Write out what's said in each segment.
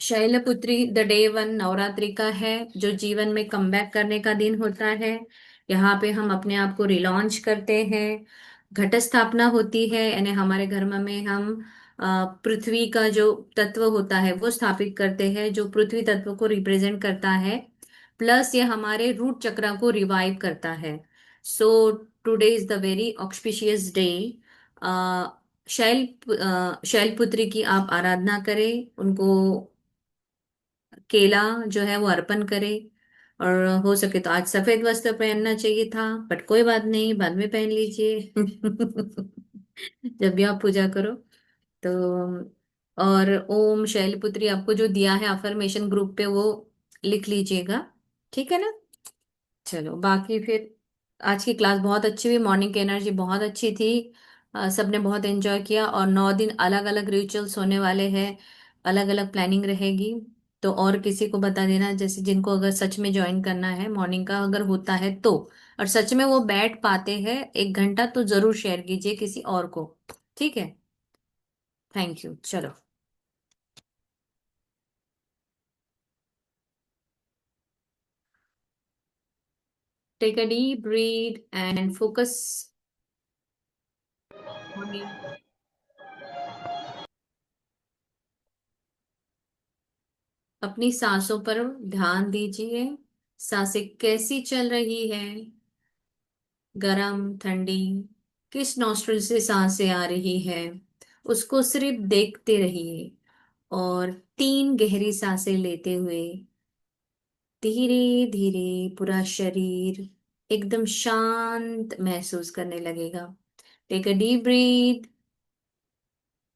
Shailputri the day one Navratri का है, जो जीवन में कमबैक करने का दिन होता है। यहाँ पे हम अपने आप को रिलॉन्च करते हैं। घट स्थापना होती है, यानी हमारे घर में हम पृथ्वी का जो तत्व होता है वो स्थापित करते हैं, जो पृथ्वी तत्व को रिप्रेजेंट करता है। प्लस ये हमारे रूट चक्रा को रिवाइव करता है। So today is the very auspicious day. Shailaputri की आप आराधना करें, उनको केला जो है वो अर्पण करे। और हो सके तो आज सफेद वस्त्र पहनना चाहिए था, बट कोई बात नहीं, बाद में पहन लीजिए। जब भी आप पूजा करो तो। और ओम शैलपुत्री आपको जो दिया है अफर्मेशन ग्रुप पे, वो लिख लीजिएगा। ठीक है ना? चलो, बाकी फिर आज की क्लास बहुत अच्छी हुई, मॉर्निंग की एनर्जी बहुत अच्छी थी। सबने बहुत एंजॉय किया, और 9 दिन अलग अलग रिचुअल्स होने वाले हैं, अलग अलग प्लानिंग रहेगी। तो और किसी को बता देना, जैसे जिनको अगर सच में ज्वाइन करना है मॉर्निंग का अगर होता है तो, और सच में वो बैठ पाते हैं 1 घंटा, तो जरूर शेयर कीजिए किसी और को। ठीक है? Thank you. चलो, take a deep breath and focus. अपनी सांसों पर ध्यान दीजिए। सांसें कैसी चल रही है, गरम ठंडी, किस नॉस्ट्रिल से सांसें आ रही है, उसको सिर्फ देखते रहिए। और 3 गहरी सांसें लेते हुए धीरे धीरे पूरा शरीर एकदम शांत महसूस करने लगेगा। Take a deep breath,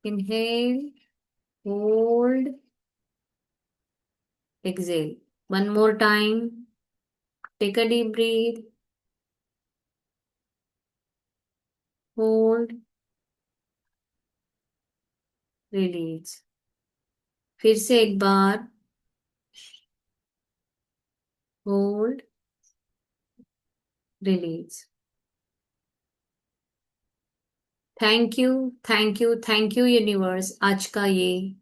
inhale, hold, exhale. One more time. Take a deep breath, hold, release. फिर से एक बार, hold, release. Thank you, thank you, thank you universe, आज का ये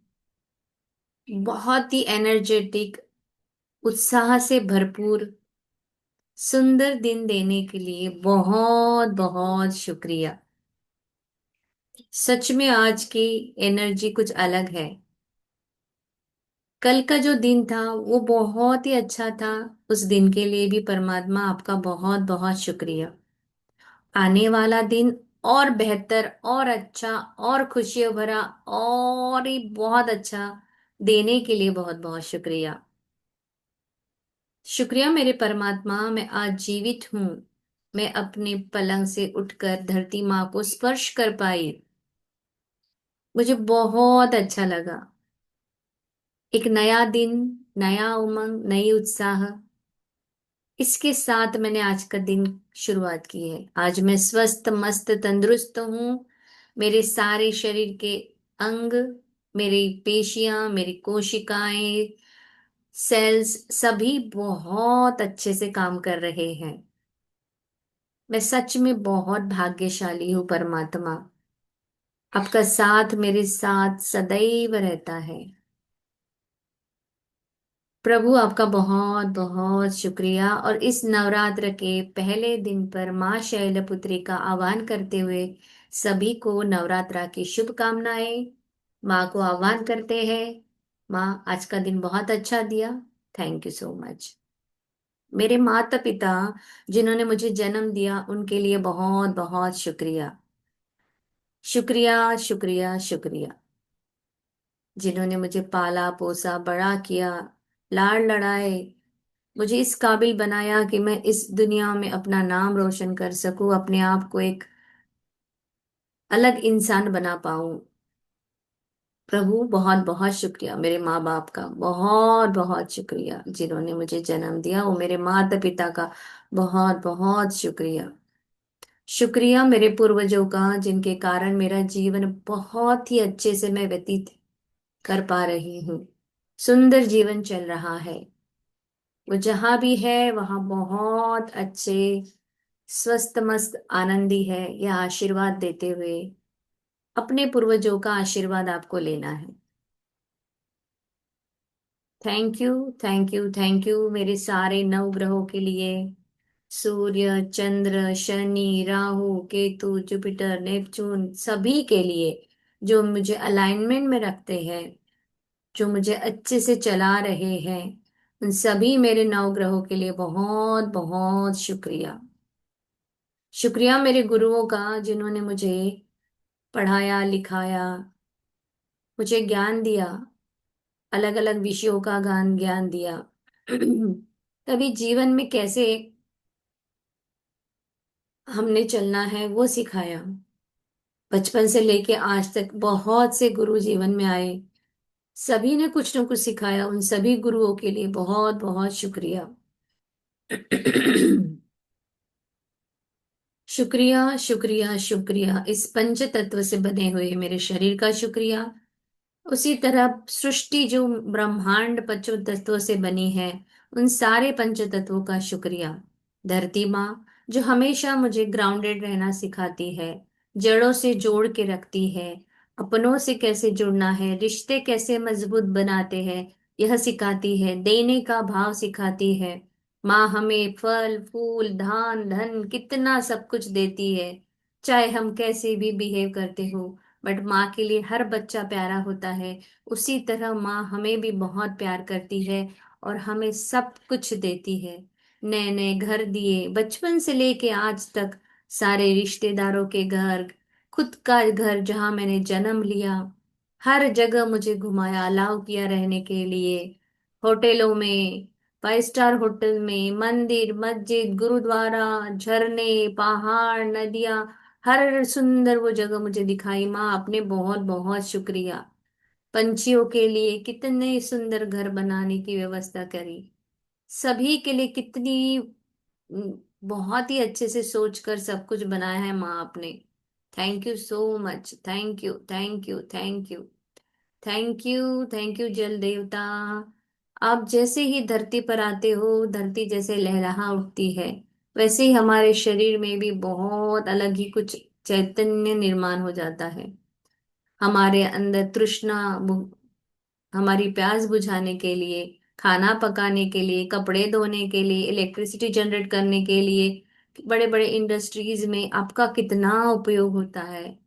बहुत ही एनर्जेटिक, उत्साह से भरपूर सुंदर दिन देने के लिए बहुत बहुत शुक्रिया। सच में आज की एनर्जी कुछ अलग है। कल का जो दिन था वो बहुत ही अच्छा था। उस दिन के लिए भी परमात्मा आपका बहुत बहुत शुक्रिया। आने वाला दिन और बेहतर और अच्छा और खुशियों भरा और ही बहुत अच्छा देने के लिए बहुत बहुत शुक्रिया। शुक्रिया मेरे परमात्मा, मैं आज जीवित हूँ। मैं अपने पलंग से उठकर धरती माँ को स्पर्श कर पाई। मुझे बहुत अच्छा लगा। एक नया दिन, नया उमंग, नई उत्साह, इसके साथ मैंने आज का दिन शुरुआत की है। आज मैं स्वस्थ मस्त तंदुरुस्त हूँ। मेरे सारे शरीर के अंग, मेरी पेशियां, मेरी कोशिकाएं, सेल्स सभी बहुत अच्छे से काम कर रहे हैं। मैं सच में बहुत भाग्यशाली हूँ परमात्मा। आपका साथ मेरे साथ सदैव रहता है। प्रभु आपका बहुत बहुत शुक्रिया। और इस नवरात्र के पहले दिन पर माँ शैलपुत्री का आह्वान करते हुए सभी को नवरात्रा की शुभकामनाएं। माँ को आह्वान करते हैं। माँ, आज का दिन बहुत अच्छा दिया। Thank you so much. मेरे माता पिता जिन्होंने मुझे जन्म दिया, उनके लिए बहुत बहुत शुक्रिया। शुक्रिया, शुक्रिया, शुक्रिया। जिन्होंने मुझे पाला पोसा बड़ा किया, लाड़ लड़ाए, मुझे इस काबिल बनाया कि मैं इस दुनिया में अपना नाम रोशन कर सकूं, अपने आप को एक अलग इंसान बना पाऊं। प्रभु, बहुत बहुत शुक्रिया। मेरे माँ बाप का बहुत बहुत शुक्रिया, जिन्होंने मुझे जन्म दिया, वो मेरे माता पिता का बहुत बहुत शुक्रिया। शुक्रिया मेरे पूर्वजों का, जिनके कारण मेरा जीवन बहुत ही अच्छे से मैं व्यतीत कर पा रही हूँ। सुंदर जीवन चल रहा है। वो जहां भी है वहां बहुत अच्छे, स्वस्थ मस्त आनंदी है। यह आशीर्वाद देते हुए अपने पूर्वजों का आशीर्वाद आपको लेना है। Thank you, thank you, thank you मेरे सारे नव ग्रहों के लिए। सूर्य, चंद्र, शनि, राहु, केतु, जुपिटर, नेपच्यून, सभी के लिए जो मुझे अलाइनमेंट में रखते हैं, जो मुझे अच्छे से चला रहे हैं, उन सभी मेरे नव ग्रहों के लिए बहुत बहुत शुक्रिया। शुक्रिया मेरे गुरुओं का, जिन्होंने मुझे पढ़ाया लिखाया, मुझे ज्ञान दिया, अलग अलग विषयों का ज्ञान ज्ञान दिया। तभी जीवन में कैसे हमने चलना है वो सिखाया। बचपन से लेके आज तक बहुत से गुरु जीवन में आए, सभी ने कुछ न कुछ सिखाया। उन सभी गुरुओं के लिए बहुत बहुत शुक्रिया। शुक्रिया, शुक्रिया, शुक्रिया इस पंच तत्व से बने हुए मेरे शरीर का शुक्रिया। उसी तरह सृष्टि जो ब्रह्मांड पंच तत्वों से बनी है, उन सारे पंच तत्वों का शुक्रिया। धरती माँ जो हमेशा मुझे ग्राउंडेड रहना सिखाती है, जड़ों से जोड़ के रखती है, अपनों से कैसे जुड़ना है, रिश्ते कैसे मजबूत बनाते हैं, यह सिखाती है, देने का भाव सिखाती है। माँ हमें फल फूल धान धन कितना सब कुछ देती है, चाहे हम कैसे भी बिहेव करते हो, बट माँ के लिए हर बच्चा प्यारा होता है। उसी तरह माँ हमें भी बहुत प्यार करती है और हमें सब कुछ देती है। नए नए घर दिए, बचपन से लेके आज तक, सारे रिश्तेदारों के घर, खुद का घर जहाँ मैंने जन्म लिया, हर जगह मुझे घुमाया, अलाउ किया रहने के लिए। होटलों में, 5 स्टार होटल में, मंदिर मस्जिद गुरुद्वारा, झरने, पहाड़, नदियाँ, हर सुंदर वो जगह मुझे दिखाई। माँ आपने बहुत बहुत शुक्रिया। पंछियों के लिए कितने सुंदर घर बनाने की व्यवस्था करी, सभी के लिए कितनी बहुत ही अच्छे से सोचकर सब कुछ बनाया है माँ आपने। Thank you so much, thank you, thank you, thank you, thank you, thank you जल देवता। आप जैसे ही धरती पर आते हो, धरती जैसे लहलहा उठती है, वैसे ही हमारे शरीर में भी बहुत अलग ही कुछ चैतन्य निर्माण हो जाता है। हमारे अंदर तृष्णा, हमारी प्यास बुझाने के लिए, खाना पकाने के लिए, कपड़े धोने के लिए, इलेक्ट्रिसिटी जनरेट करने के लिए, बड़े बड़े इंडस्ट्रीज में आपका कितना उपयोग होता है।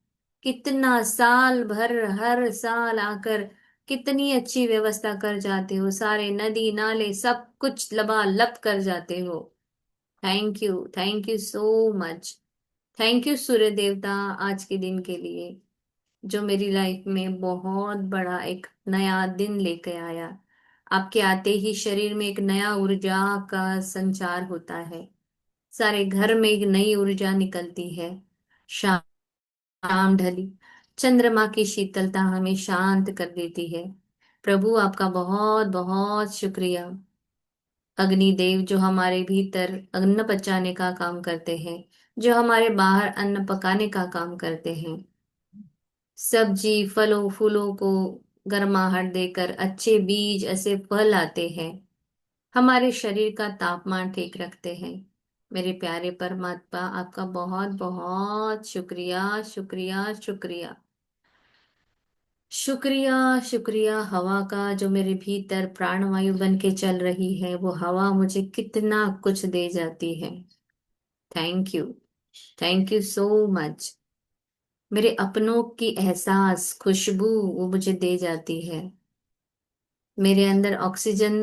कितना साल भर हर साल आकर कितनी अच्छी व्यवस्था कर जाते हो, सारे नदी नाले सब कुछ लबालब कर जाते हो। Thank you so much. Thank you सूर्य देवता, आज के दिन के लिए, जो मेरी लाइफ में बहुत बड़ा एक नया दिन लेके आया। आपके आते ही शरीर में एक नया ऊर्जा का संचार होता है, सारे घर में एक नई ऊर्जा निकलती है। शाम ढली, चंद्रमा की शीतलता हमें शांत कर देती है। प्रभु आपका बहुत बहुत शुक्रिया। अग्निदेव जो हमारे भीतर अन्न पचाने का काम करते हैं, जो हमारे बाहर अन्न पकाने का काम करते हैं, सब्जी फलों फूलों को गर्माहट देकर अच्छे बीज ऐसे फल आते हैं, हमारे शरीर का तापमान ठीक रखते हैं। मेरे प्यारे परमात्मा आपका बहुत बहुत शुक्रिया, शुक्रिया, शुक्रिया। शुक्रिया, शुक्रिया हवा का, जो मेरे भीतर प्राणवायु बन के चल रही है, वो हवा मुझे कितना कुछ दे जाती है। Thank you, thank you so much. मेरे अपनों की एहसास खुशबू वो मुझे दे जाती है। मेरे अंदर ऑक्सीजन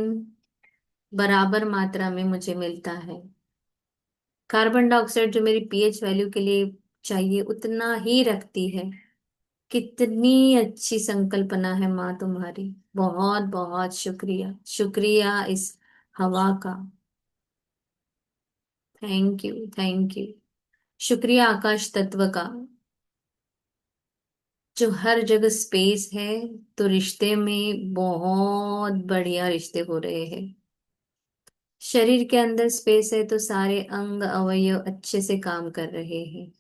बराबर मात्रा में मुझे मिलता है। कार्बन डाइऑक्साइड जो मेरी पीएच वैल्यू के लिए चाहिए उतना ही रखती है। कितनी अच्छी संकल्पना है माँ तुम्हारी। बहुत बहुत शुक्रिया, शुक्रिया इस हवा का। Thank you, thank you. शुक्रिया आकाश तत्व का, जो हर जगह स्पेस है, तो रिश्ते में बहुत बढ़िया रिश्ते हो रहे हैं। शरीर के अंदर स्पेस है तो सारे अंग अवयव अच्छे से काम कर रहे हैं।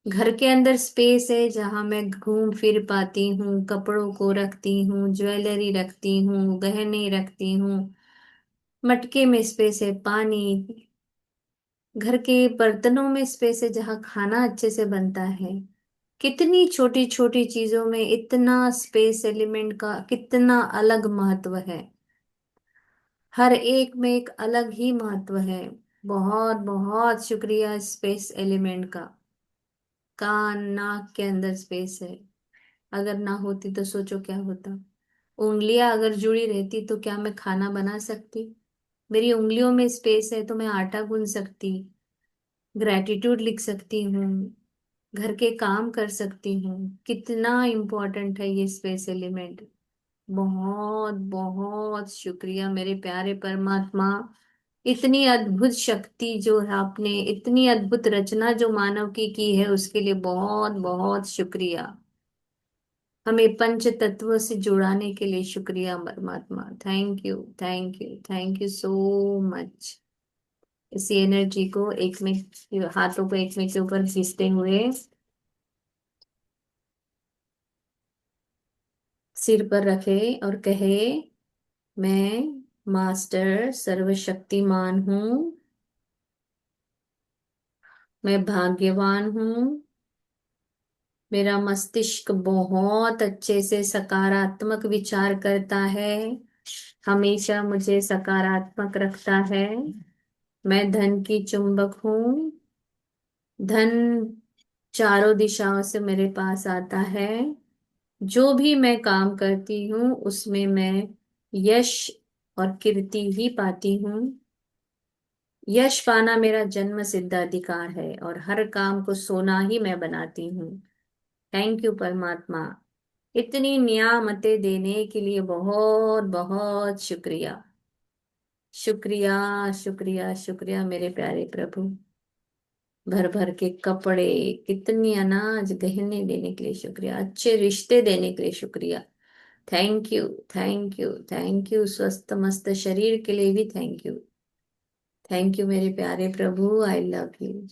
घर के अंदर स्पेस है जहां मैं घूम फिर पाती हूँ, कपड़ों को रखती हूँ, ज्वेलरी रखती हूँ, गहने रखती हूँ। मटके में स्पेस है, पानी, घर के बर्तनों में स्पेस है जहाँ खाना अच्छे से बनता है। कितनी छोटी छोटी चीजों में इतना स्पेस एलिमेंट का कितना अलग महत्व है। हर एक में एक अलग ही महत्व है। बहुत बहुत शुक्रिया स्पेस एलिमेंट का। कान नाक के अंदर स्पेस है। अगर ना होती तो सोचो क्या होता। उंगलियां अगर जुड़ी रहती तो क्या मैं खाना बना सकती? मेरी उंगलियों में स्पेस है तो मैं आटा गूंथ सकती, ग्रेटिट्यूड लिख सकती हूँ, घर के काम कर सकती हूँ। कितना इम्पोर्टेंट है ये स्पेस एलिमेंट। बहुत बहुत शुक्रिया मेरे प्यारे परमात्मा। इतनी अद्भुत शक्ति जो है आपने, इतनी अद्भुत रचना जो मानव की है, उसके लिए बहुत बहुत शुक्रिया। हमें पंच तत्वों से जुड़ाने के लिए शुक्रिया परमात्मा। Thank you, thank you, thank you so much. इसी एनर्जी को एक में, हाथों को एक में के ऊपर घिसते हुए सिर पर रखे और कहे, मैं मास्टर सर्वशक्तिमान हूँ। मैं भाग्यवान हूँ। मेरा मस्तिष्क बहुत अच्छे से सकारात्मक विचार करता है, हमेशा मुझे सकारात्मक रखता है। मैं धन की चुंबक हूँ। धन चारों दिशाओं से मेरे पास आता है। जो भी मैं काम करती हूँ उसमें मैं यश और कीर्ति ही पाती हूँ। यश पाना मेरा जन्म सिद्ध अधिकार है और हर काम को सोना ही मैं बनाती हूँ। थैंक यू परमात्मा। इतनी नियामतें देने के लिए बहुत बहुत शुक्रिया। शुक्रिया, शुक्रिया, शुक्रिया मेरे प्यारे प्रभु। भर भर के कपड़े, कितनी अनाज गहने देने के लिए शुक्रिया। अच्छे रिश्ते देने के लिए शुक्रिया। Thank you, thank you, thank you. स्वस्थ मस्त शरीर के लिए भी थैंक यू। थैंक यू मेरे प्यारे प्रभु। I love you.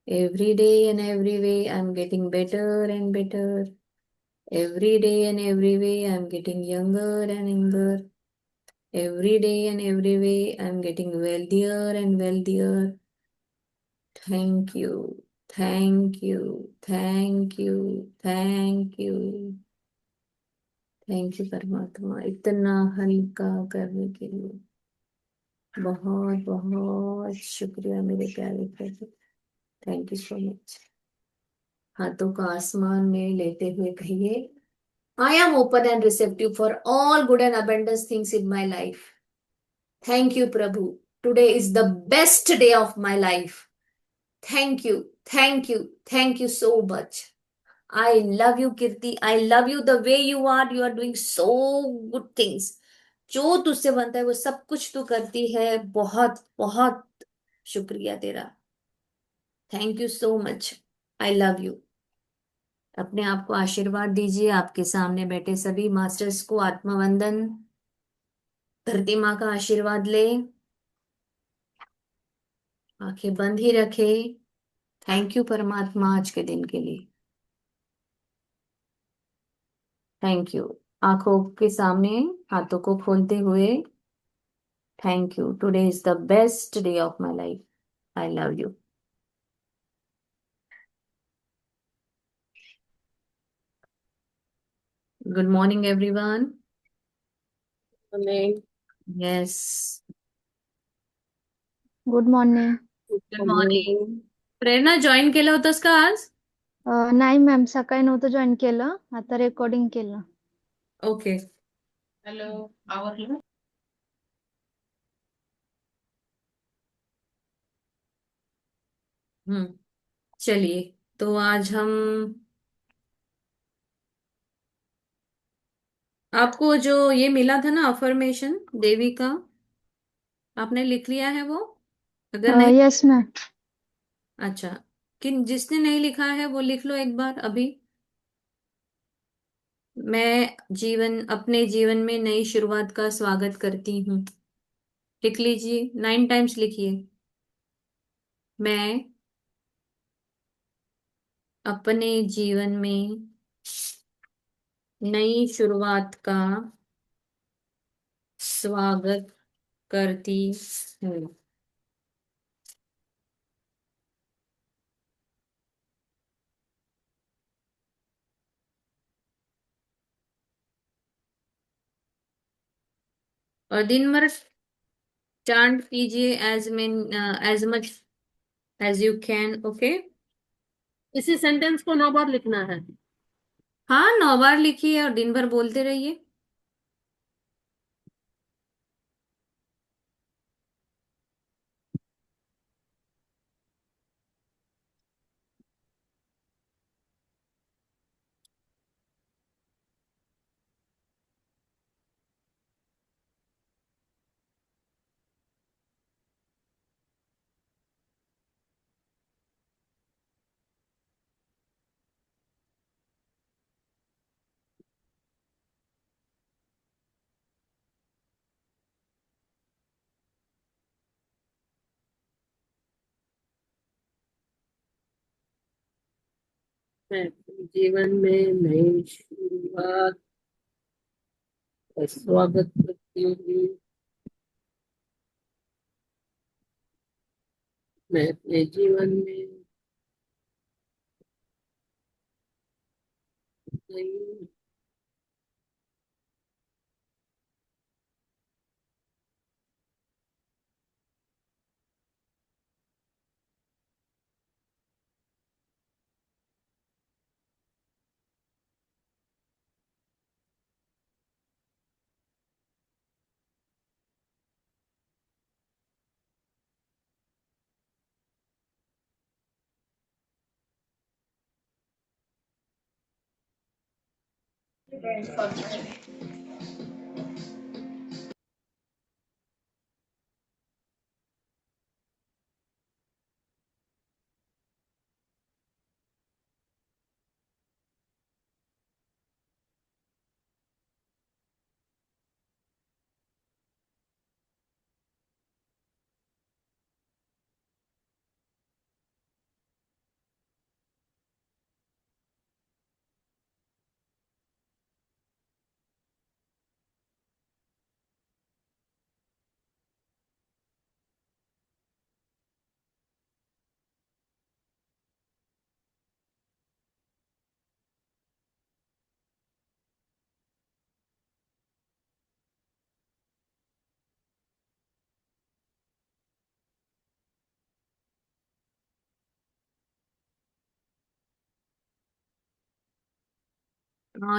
Every day and every way I am getting better and better. Every day and every way I am getting younger and younger. Every day and every way, I'm getting wealthier and wealthier. Thank you, thank you, thank you, thank you, thank you परमात्मा, इतना हल्का करने के लिए बहुत बहुत शुक्रिया मेरे प्यारे प्रभु। Thank you so much. हाथों को आसमान में लेते हुए कहिए, I am open and receptive for all good and abundance things in my life. Thank you प्रभु। Today is the best day of my life. Thank you, thank you, thank you so much. I love you, Kirti. I love you the way you are. You are doing so good things. जो तुझसे बनता है वो सब कुछ तू करती है। बहुत बहुत शुक्रिया तेरा। Thank you so much. I love you. अपने आप को आशीर्वाद दीजिए। आपके सामने बैठे सभी मास्टर्स को आत्मवंदन। धरती माँ का आशीर्वाद ले। आंखें बंद ही रखे। थैंक यू परमात्मा आज के दिन के लिए। Thank you. आंखों के सामने हाथों को खोलते हुए, thank you. Today is the best day of my life. I love you. Good morning everyone. हमें yes, good morning. Good morning. Prerna join केलं होतंस का आज? नाही मॅम, सकाळी नव्हतं जॉईन केलं, आता रेकॉर्डिंग केलं. ओके। हॅलो, आवरलं? चलिए, तो आज हम आपको जो ये मिला था ना अफर्मेशन देवी का, आपने लिख लिया है वो? अगर नहीं, यस मॅम. अच्छा, किन जिसने नहीं लिखा है वो लिख लो एक बार अभी। मैं अपने जीवन में नई शुरुआत का स्वागत करती हूँ। लिख लीजिए, 9 टाइम्स लिखिए। मैं अपने जीवन में नई शुरुआत का स्वागत करती हूँ। और दिन भर चांट कीजिए as much as you can. Okay. इसी सेंटेंस को 9 बार लिखना है। हाँ, 9 बार लिखिए और दिन भर बोलते रहिए। मैं अपने जीवन में नई शुरुआत का स्वागत करती हूँ। मैं अपने जीवन में नई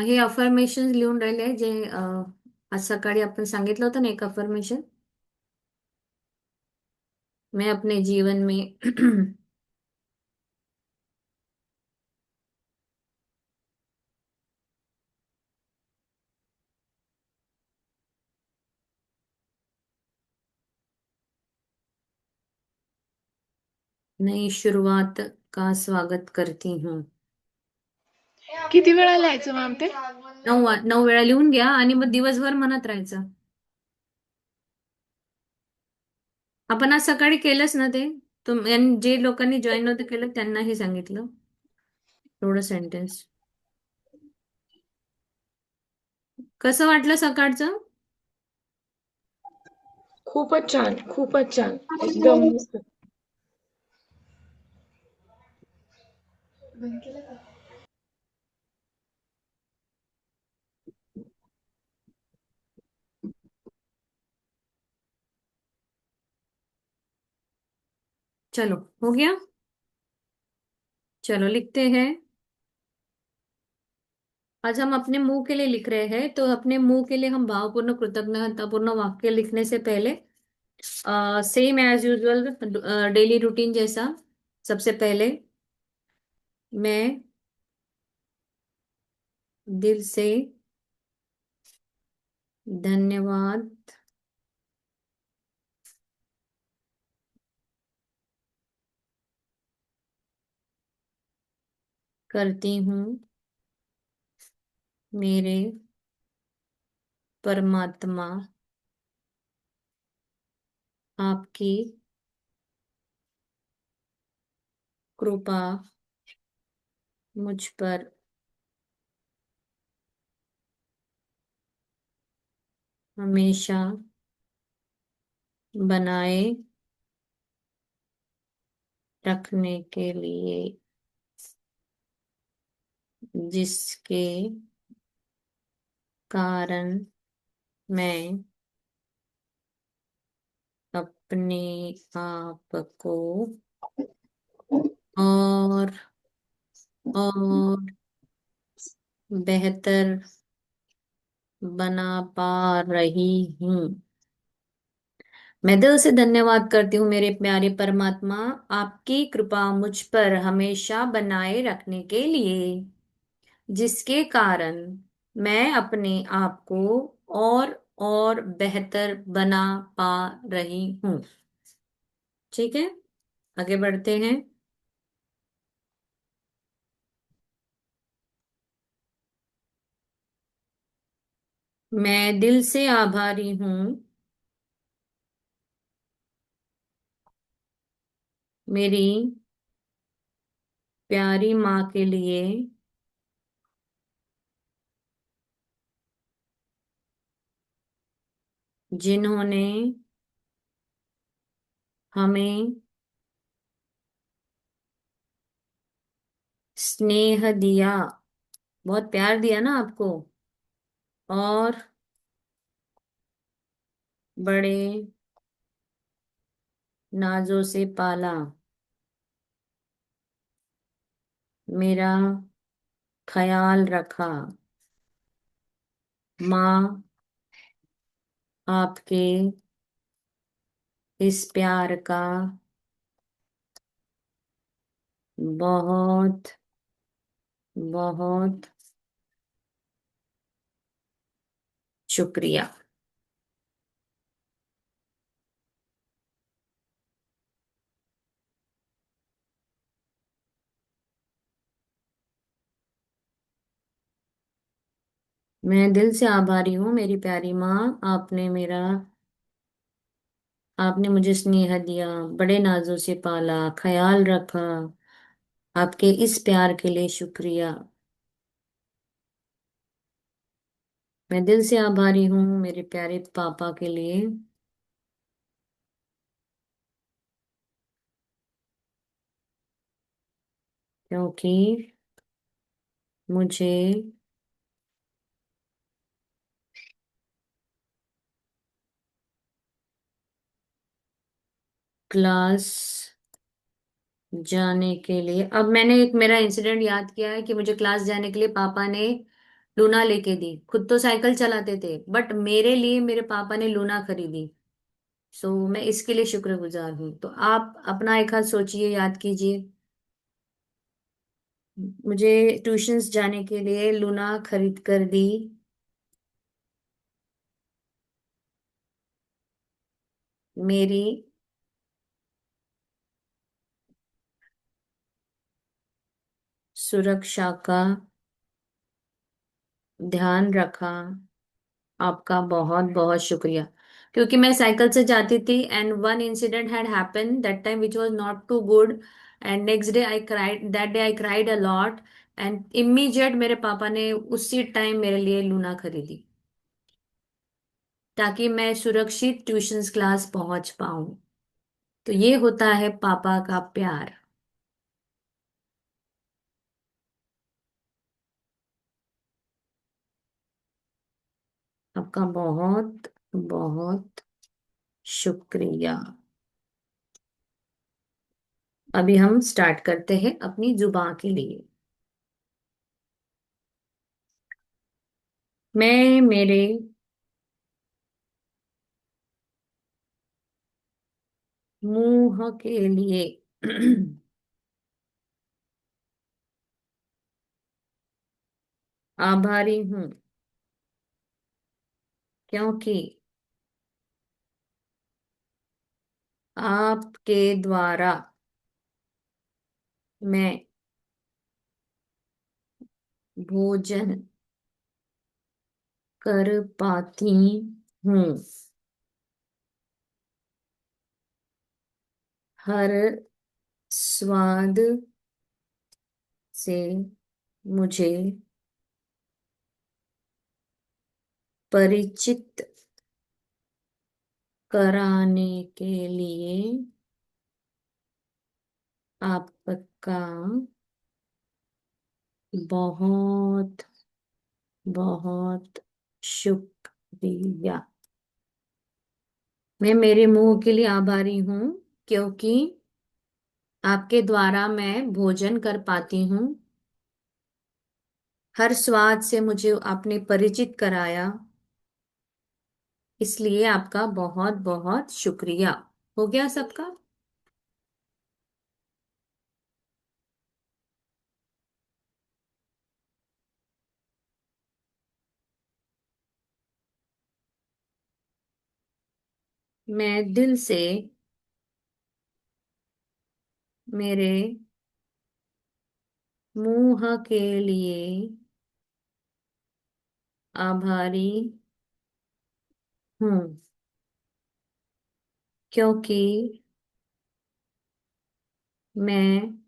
हे अफर्मेशन लिहून राहिले जे आज सकाळी आपण सांगितलं होतं ना, एक अफर्मेशन। मैं अपने जीवन में नई शुरुआत का स्वागत करती हूँ। किती वेळा लिहायचं मॅम ते? 9 वेळा लिहून घ्या आणि मग दिवसभर म्हणत राहायचं। आपण आज सकाळी केलंच ना ते। जे लोकांनी जॉईन नव्हतं केलं त्यांनाही सांगितलं थोडं सेंटेन्स। कसं वाटलं सकाळचं? खूपच छान, खूपच छान. एकदम मस्त. चलो, हो गया। चलो लिखते हैं। आज हम अपने मुंह के लिए लिख रहे हैं, तो अपने मुंह के लिए हम भावपूर्ण कृतज्ञतापूर्ण वाक्य लिखने से पहले same as usual daily routine जैसा सबसे पहले मैं दिल से धन्यवाद करती हूँ मेरे परमात्मा आपकी कृपा मुझ पर हमेशा बनाए रखने के लिए, जिसके कारण मैं अपने आप को और और बेहतर बना पा रही हूँ। मैं दिल से धन्यवाद करती हूँ मेरे प्यारे परमात्मा, आपकी कृपा मुझ पर हमेशा बनाए रखने के लिए, जिसके कारण मैं अपने आप को और बेहतर बना पा रही हूँ। ठीक है, आगे बढ़ते हैं। मैं दिल से आभारी हूँ मेरी प्यारी माँ के लिए, जिन्होंने हमें स्नेह दिया, बहुत प्यार दिया ना आपको, और बड़े नाजों से पाला, मेरा ख्याल रखा। माँ, आपके इस प्यार का बहुत बहुत शुक्रिया। मैं दिल से आभारी हूँ मेरी प्यारी माँ, आपने मुझे स्नेह दिया, बड़े नाजों से पाला, ख्याल रखा। आपके इस प्यार के लिए शुक्रिया। मैं दिल से आभारी हूँ मेरे प्यारे पापा के लिए, क्योंकि मुझे क्लास जाने के लिए, अब मैंने एक मेरा इंसिडेंट याद किया है कि मुझे क्लास जाने के लिए पापा ने लूना लेके दी। खुद तो साइकिल चलाते थे, बट मेरे लिए मेरे पापा ने लूना खरीदी। सो मैं इसके लिए शुक्रगुजार हूँ। तो आप अपना एक हाथ सोचिए, याद कीजिए, मुझे ट्यूशंस जाने के लिए लूना खरीद कर दी मेरी सुरक्षा का ध्यान रखा। आपका बहुत बहुत शुक्रिया। क्योंकि मैं साइकिल से जाती थी, and one incident had happened that time which was not too good, and next day I cried, that day I cried a lot, and immediate मेरे पापा ने उसी टाइम मेरे लिए लूना खरीदी, ताकि मैं सुरक्षित ट्यूशंस क्लास पहुंच पाऊं। तो ये होता है पापा का प्यार। आपका बहुत बहुत शुक्रिया। अभी हम स्टार्ट करते हैं अपनी जुबान के लिए। मैं मेरे मुंह के लिए आभारी हूँ, क्योंकि आपके द्वारा मैं भोजन कर पाती हूँ। हर स्वाद से मुझे परिचित कराने के लिए आपका बहुत बहुत शुक्रिया। मैं मेरे मुंह के लिए आभारी हूँ क्योंकि आपके द्वारा मैं भोजन कर पाती हूँ। हर स्वाद से मुझे आपने परिचित कराया, इसलिए आपका बहुत बहुत शुक्रिया। हो गया सबका? मैं दिल से मेरे मुंह के लिए आभारी हूँ क्योंकि मैं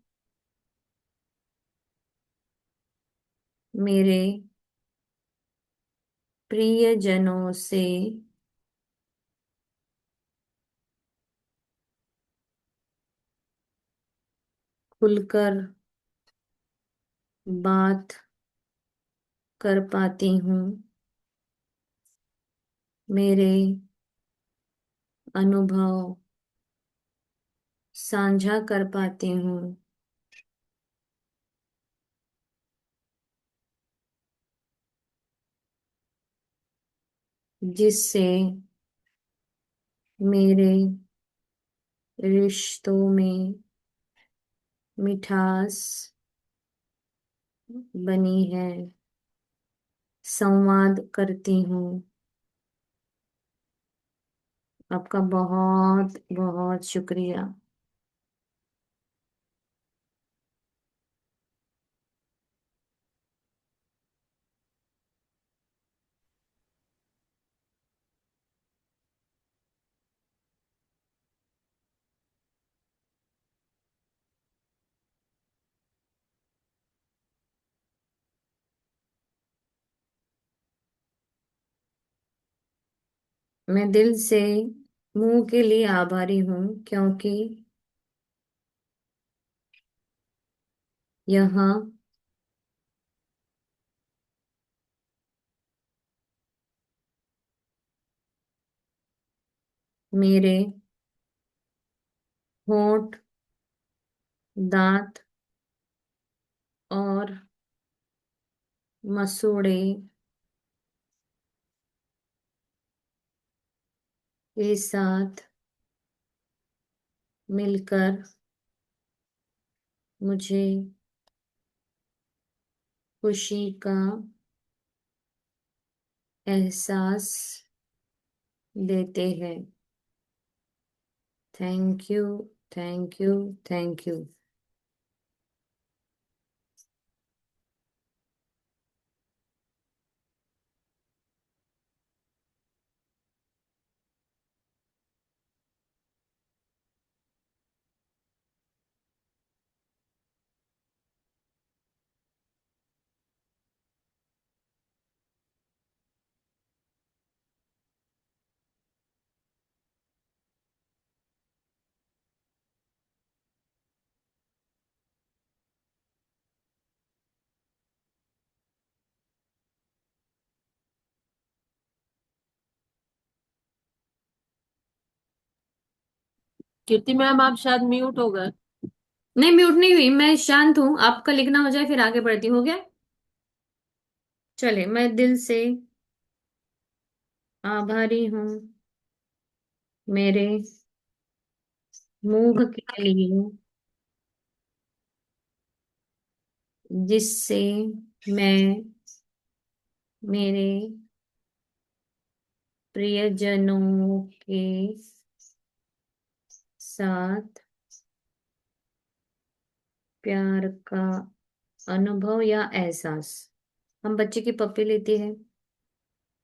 मेरे प्रियजनों से खुलकर बात कर पाती हूँ। मेरे अनुभव साझा कर पाती हूँ, जिससे मेरे रिश्तों में मिठास बनी है। संवाद करती हूँ। आपका बहुत बहुत शुक्रिया। मैं दिल से मुंह के लिए आभारी हूँ क्योंकि यहाँ मेरे होंठ, दांत और मसूड़े के साथ मिलकर मुझे खुशी का एहसास देते हैं। Thank you, thank you, thank you. Kirti ma'am, आप शायद म्यूट हो गए। नहीं, म्यूट नहीं हुई, मैं शांत हूँ। आपका लिखना हो जाए फिर आगे बढ़ती हूँ। हो गया? चले, मैं दिल से आभारी हूँ मेरे मुंह के लिए, जिससे मैं मेरे प्रियजनों के साथ प्यार का अनुभव या एहसास। हम बच्चे की पप्पी लेते हैं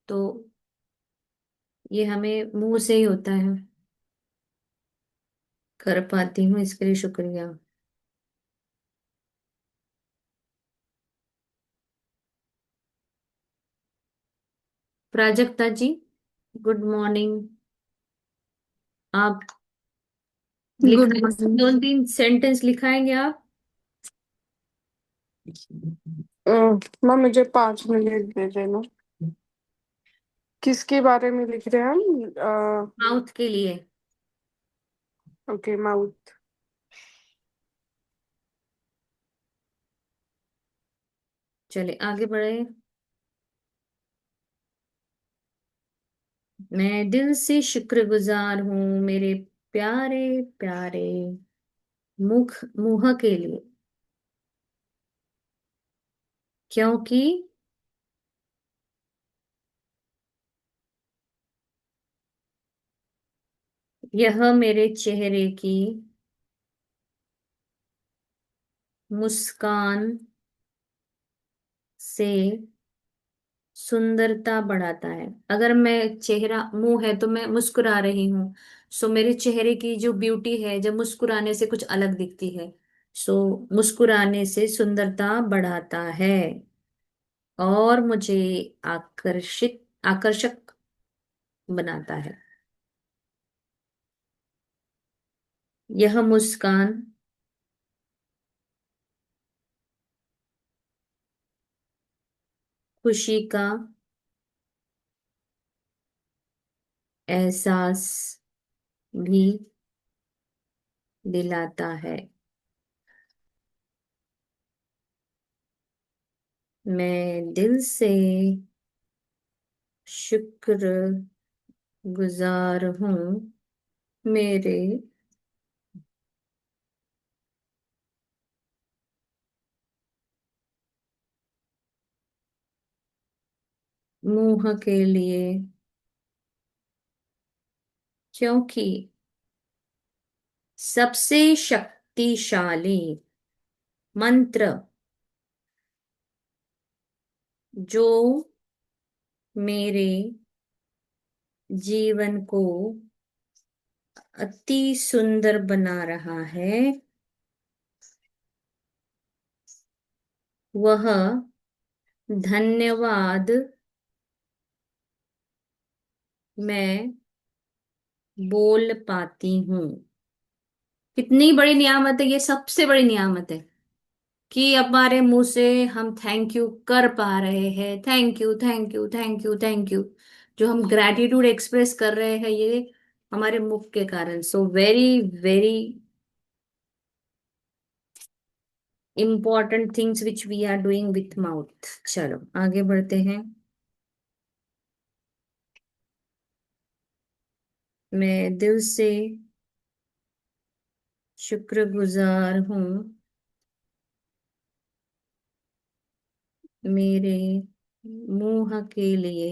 तो ये हमें मुंह से ही होता है। कर पाती हूँ, इसके लिए शुक्रिया। प्राजक्ता जी, गुड मॉर्निंग। आप गुड लिखा, मॉर्निंग। 2-3 सेंटेंस लिखाएंगे आप? मैम मुझे 5 मिनट दे देना। किसके बारे में लिख रहे हैं हम? माउथ के लिए। Okay, mouth. चले आगे बढ़े। मैं दिल से शुक्रगुजार हूँ मेरे प्यारे प्यारे मुंह के लिए, क्योंकि यह मेरे चेहरे की मुस्कान से सुंदरता बढ़ाता है। अगर मैं चेहरा मुंह है तो मैं मुस्कुरा रही हूँ, सो मेरे चेहरे की जो ब्यूटी है जब मुस्कुराने से कुछ अलग दिखती है। सो मुस्कुराने से सुंदरता बढ़ाता है और मुझे आकर्षक बनाता है। यह मुस्कान खुशी का एहसास भी दिलाता है। मैं दिल से शुक्र गुजार हूँ मेरे मुंह के लिए, क्योंकि सबसे शक्तिशाली मंत्र जो मेरे जीवन को अति सुंदर बना रहा है वह धन्यवाद मैं बोल पाती हूँ। कितनी बड़ी नियामत है, ये सबसे बड़ी नियामत है कि हमारे मुंह से हम थैंक यू कर पा रहे हैं। Thank you, thank you, thank you, thank you. जो हम ग्रैटिट्यूड एक्सप्रेस कर रहे हैं ये हमारे मुख के कारण। So very very important things which we are doing with mouth. चलो आगे बढ़ते हैं। मैं दिल से शुक्रगुजार हूँ मेरे मुंह के लिए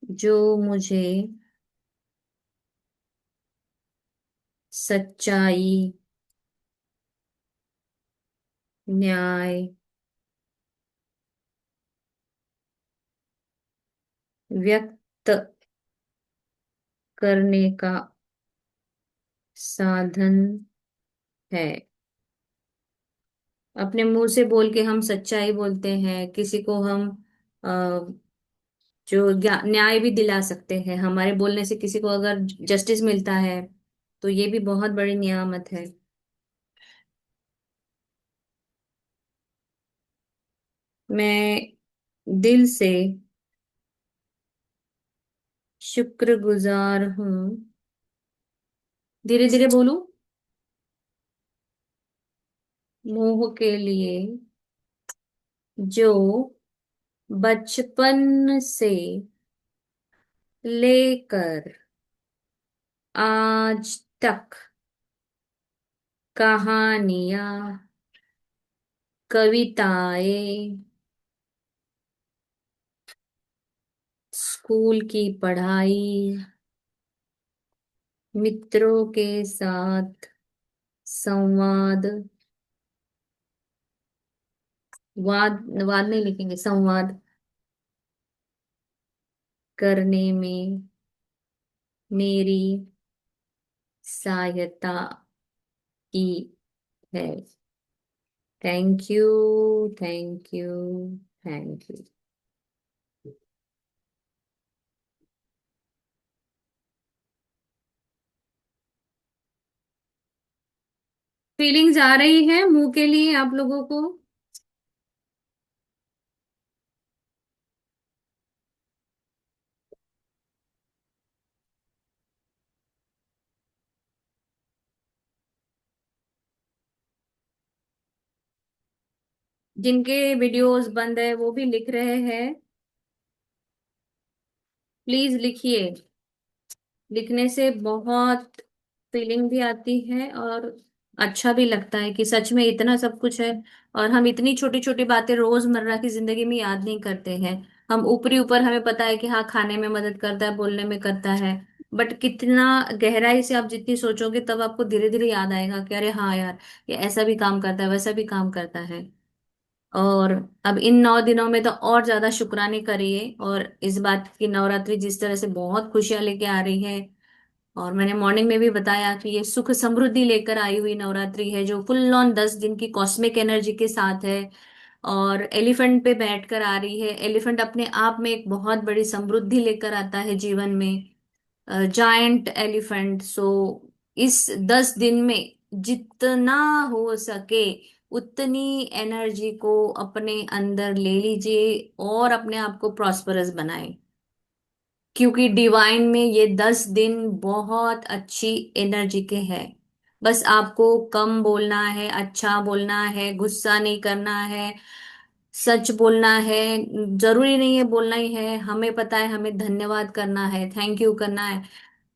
जो मुझे सच्चाई, न्याय, व्यक्त करने का साधन है। अपने मुंह से बोल के हम सच्चाई बोलते हैं, किसी को हम अ, जो न्याय भी दिला सकते हैं। हमारे बोलने से किसी को अगर जस्टिस मिलता है तो ये भी बहुत बड़ी नियामत है। मैं दिल से शुक्रगुजार हूँ, धीरे धीरे बोलूं, मुंह के लिए जो बचपन से लेकर आज तक कहानियां, कविताएं, स्कूल की पढ़ाई, मित्रों के साथ संवाद, वाद वाद नहीं लिखेंगे, संवाद करने में मेरी सहायता की है। Thank you, thank you, thank you. Feelings आ रही है मुंह के लिए आप लोगों को? जिनके वीडियोस बंद है वो भी लिख रहे हैं। प्लीज लिखिए। लिखने से बहुत फीलिंग भी आती है और अच्छा भी लगता है कि सच में इतना सब कुछ है। और हम इतनी छोटी छोटी बातें रोजमर्रा की जिंदगी में याद नहीं करते हैं। हम ऊपरी ऊपर हमें पता है कि हाँ खाने में मदद करता है, बोलने में करता है। बट कितना गहराई से आप जितनी सोचोगे तब आपको धीरे धीरे याद आएगा कि अरे हाँ यार, ये ऐसा भी काम करता है, वैसा भी काम करता है। और अब इन 9 दिनों में तो और ज्यादा शुक्राने करिए। और इस बात की नवरात्रि जिस तरह से बहुत खुशियां लेके आ रही है, और मैंने मॉर्निंग में भी बताया कि ये सुख समृद्धि लेकर आई हुई नवरात्रि है, जो फुल ऑन 10 दिन की कॉस्मिक एनर्जी के साथ है। और एलिफेंट पे बैठकर आ रही है। एलिफेंट अपने आप में एक बहुत बड़ी समृद्धि लेकर आता है जीवन में। Giant elephant. सो इस 10 दिन में जितना हो सके उतनी एनर्जी को अपने अंदर ले लीजिए और अपने आप को प्रॉस्परस बनाए। क्योंकि डिवाइन में ये 10 दिन बहुत अच्छी एनर्जी के हैं। बस आपको कम बोलना है, अच्छा बोलना है, गुस्सा नहीं करना है, सच बोलना है। जरूरी नहीं है बोलना ही है, हमें पता है हमें धन्यवाद करना है, थैंक यू करना है।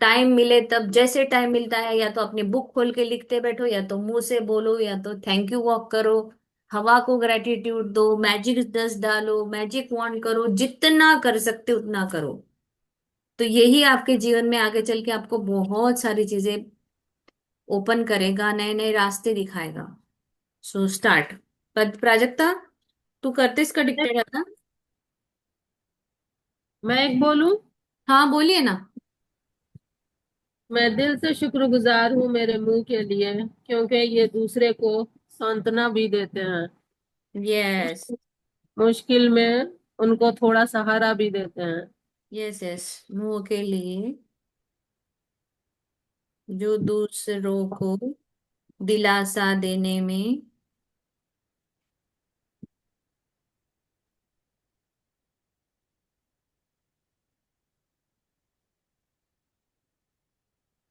टाइम मिले तब, जैसे टाइम मिलता है, या तो अपनी बुक खोल के लिखते बैठो, या तो मुंह से बोलो, या तो थैंक यू वॉक करो, हवा को ग्रेटिट्यूड दो, मैजिक डस्ट डालो, मैजिक वॉन्ड करो, जितना कर सकते उतना करो। तो यही आपके जीवन में आगे चल के आपको बहुत सारी चीजें ओपन करेगा, नए नए रास्ते दिखाएगा। So start. प्राजक्ता, तू करते इसका डिक्टेट है ना? मैं एक बोलूं? हाँ बोलिए ना। मैं दिल से शुक्रगुजार हूँ मेरे मुंह के लिए, क्योंकि ये दूसरे को सांत्वना भी देते हैं। यस। मुश्किल में उनको थोड़ा सहारा भी देते हैं। Yes yes. मुंह के लिए जो दूसरों को दिलासा देने में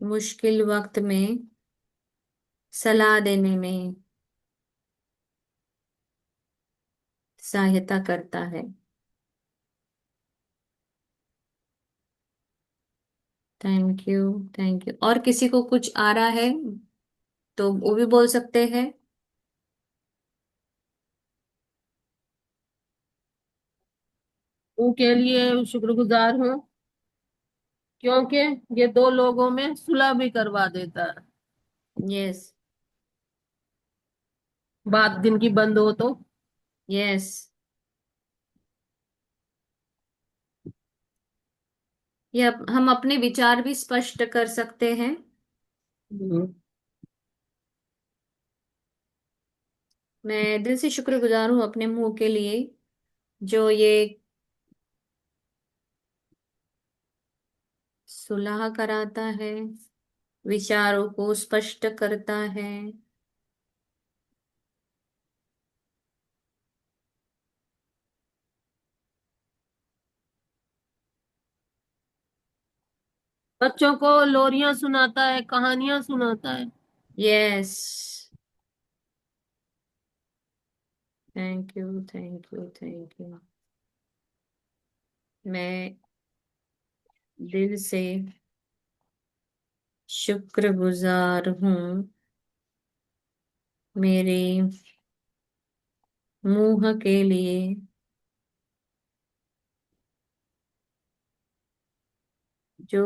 मुश्किल वक्त में सलाह देने में सहायता करता है। Thank you. Thank you. और किसी को कुछ आ रहा है तो वो भी बोल सकते हैं। मुंह के लिए शुक्रगुजार हूँ, क्योंकि ये दो लोगों में सुलह भी करवा देता है। यस। बात दिन की बंद हो तो। यस। या हम अपने विचार भी स्पष्ट कर सकते हैं। हम्म। मैं दिल से शुक्रगुजार हूँ अपने मुंह के लिए, जो ये सुलह कराता है, विचारों को स्पष्ट करता है। बच्चों को लोरियां सुनाता है, कहानियां सुनाता है। Yes. Thank you. Thank you. Thank you. मैं दिल से शुक्रगुजार हूँ मेरे मुंह के लिए, जो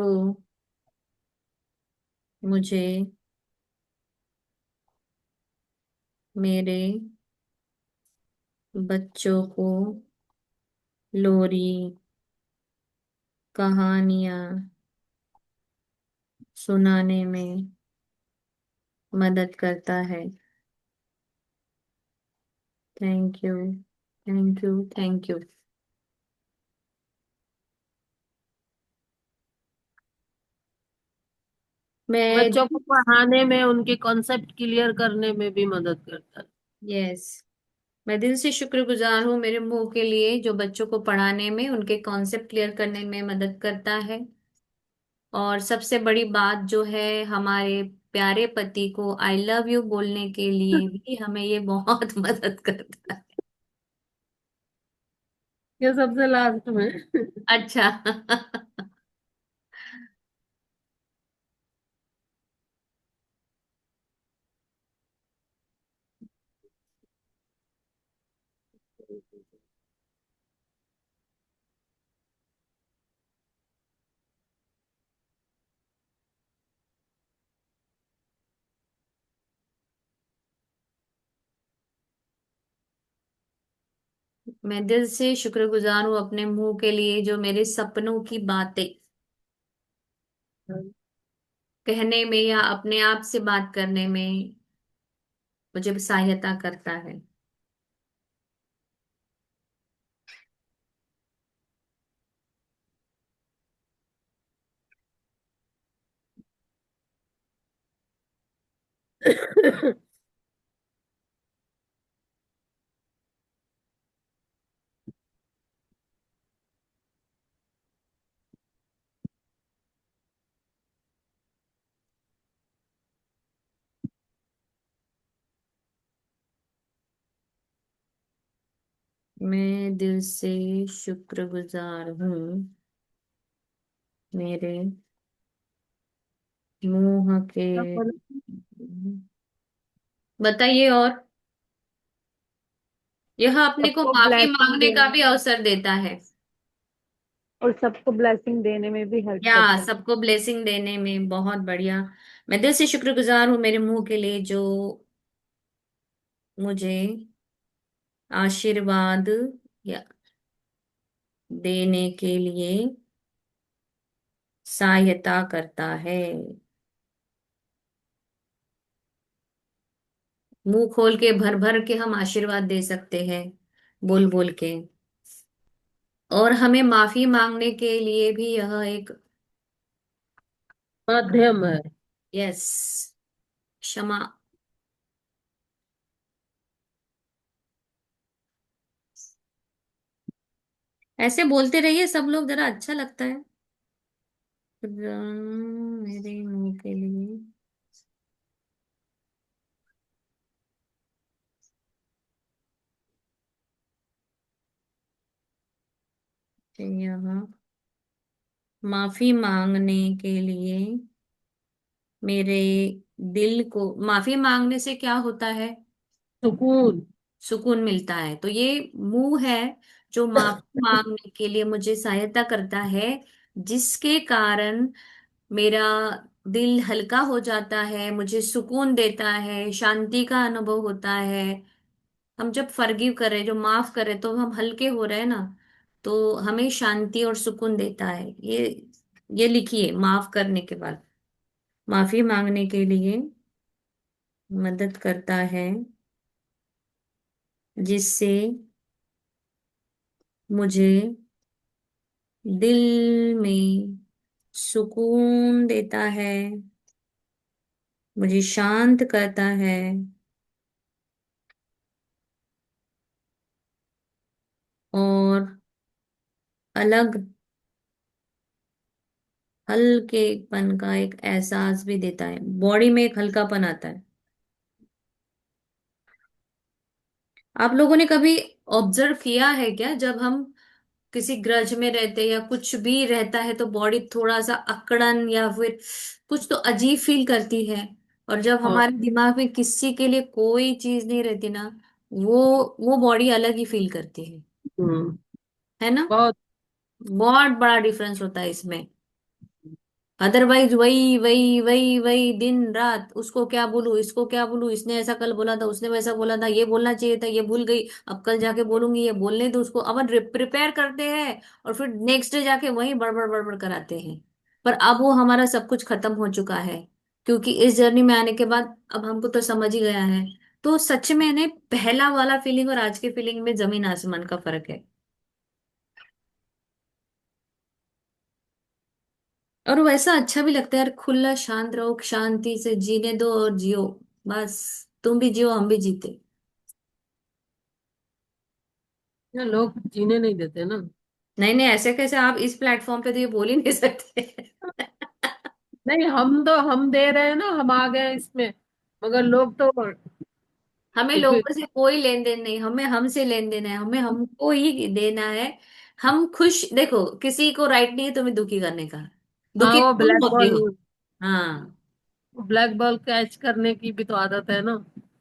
मुझे मेरे बच्चों को लोरी, कहानियां सुनाने में मदद करता है। Thank you. Thank you. Thank you. मैं बच्चों को पढ़ाने में, उनके कॉन्सेप्ट क्लियर करने में भी मदद करता है। यस, मैं दिल से शुक्रगुजार हूँ मेरे मुंह के लिए, जो बच्चों को पढ़ाने में, उनके कॉन्सेप्ट क्लियर करने में मदद करता है। और सबसे बड़ी बात जो है, हमारे प्यारे पति को आई लव यू बोलने के लिए भी हमें ये बहुत मदद करता है। ये सबसे लास्ट में। अच्छा। मैं दिल से शुक्रगुजार हूँ अपने मुंह के लिए जो मेरे सपनों की बातें कहने में या अपने आप से बात करने में मुझे सहायता करता है। मैं दिल से शुक्रगुजार हूँ मेरे मुंह के। बताइए और। यह अपने को सबको माफी ब्लेसिंग मांगने का देने, भी अवसर देता है। और सबको ब्लेसिंग देने में भी हेल्प या करता है। सबको ब्लेसिंग देने में बहुत बढ़िया। मैं दिल से शुक्रगुजार हूँ मेरे मुंह के लिए जो मुझे आशीर्वाद या देने के लिए सहायता करता है। मुंह खोल के भर भर के हम आशीर्वाद दे सकते हैं, बोल बोल के। और हमें माफी मांगने के लिए भी यह एक, माध्यम है। यस, क्षमा। ऐसे बोलते रहिए सब लोग, जरा अच्छा लगता है। मेरे मुंह के लिए यहाँ माफी मांगने के लिए मेरे दिल को, माफी मांगने से क्या होता है? सुकून। सुकून मिलता है। तो ये मुंह है जो माफी मांगने के लिए मुझे सहायता करता है, जिसके कारण मेरा दिल हल्का हो जाता है, मुझे सुकून देता है, शांति का अनुभव होता है। हम जब फॉरगिव करें, जो माफ करें, तो हम हल्के हो रहे हैं ना, तो हमें शांति और सुकून देता है। ये लिखिए, माफ करने के बाद माफी मांगने के लिए मदद करता है, जिससे मुझे दिल में सुकून देता है, मुझे शांत करता है, और अलग हल्केपन का एक एहसास भी देता है। बॉडी में एक हल्कापन आता है। आप लोगों ने कभी ऑब्जर्व किया है क्या, जब हम किसी ग्रज में रहते हैं या कुछ भी रहता है तो बॉडी थोड़ा सा अकड़न या फिर कुछ तो अजीब फील करती है, और जब हाँ। हमारे दिमाग में किसी के लिए कोई चीज नहीं रहती ना, वो बॉडी अलग ही फील करती हम्म। है ना? बहुत। बहुत बड़ा डिफरेंस होता है इसमें। अदरवाइज वही वही वही वही दिन रात, उसको क्या बोलूं, इसको क्या बोलूं, इसने ऐसा कल बोला था, उसने वैसा बोला था, ये बोलना चाहिए था, ये भूल गई, अब कल जाके बोलूंगी, ये बोलने दो उसको। अपन प्रिपेयर करते हैं और फिर नेक्स्ट डे जाके वही बड़बड़ बड़बड़ कराते हैं। पर अब वो हमारा सब कुछ खत्म हो चुका है, क्योंकि इस जर्नी में आने के बाद अब हमको तो समझ ही गया है। तो सच में ने पहला वाला फीलिंग और आज के फीलिंग में जमीन आसमान का फर्क है। और वैसा अच्छा भी लगता है यार, खुला शांत रहो, शांति से जीने दो और जियो। बस, तुम भी जियो, हम भी जीते। ये लोग जीने नहीं देते ना। नहीं नहीं, ऐसे कैसे? आप इस प्लेटफॉर्म पे तो ये बोल ही नहीं सकते। नहीं, हम दे रहे हैं ना, हम आ गए इसमें। मगर लोग तो हमें तो फिर लोगों से कोई लेन देन नहीं, हमें हमसे लेन देन है, हमें हमको ही देना है। हम खुश, देखो किसी को राइट नहीं है तुम्हें दुखी करने का, हाँ, दुखी वो तुम ब्लैक होते बॉल, हो। हाँ। ब्लैक बॉल कैच करने की भी तो आदत है ना।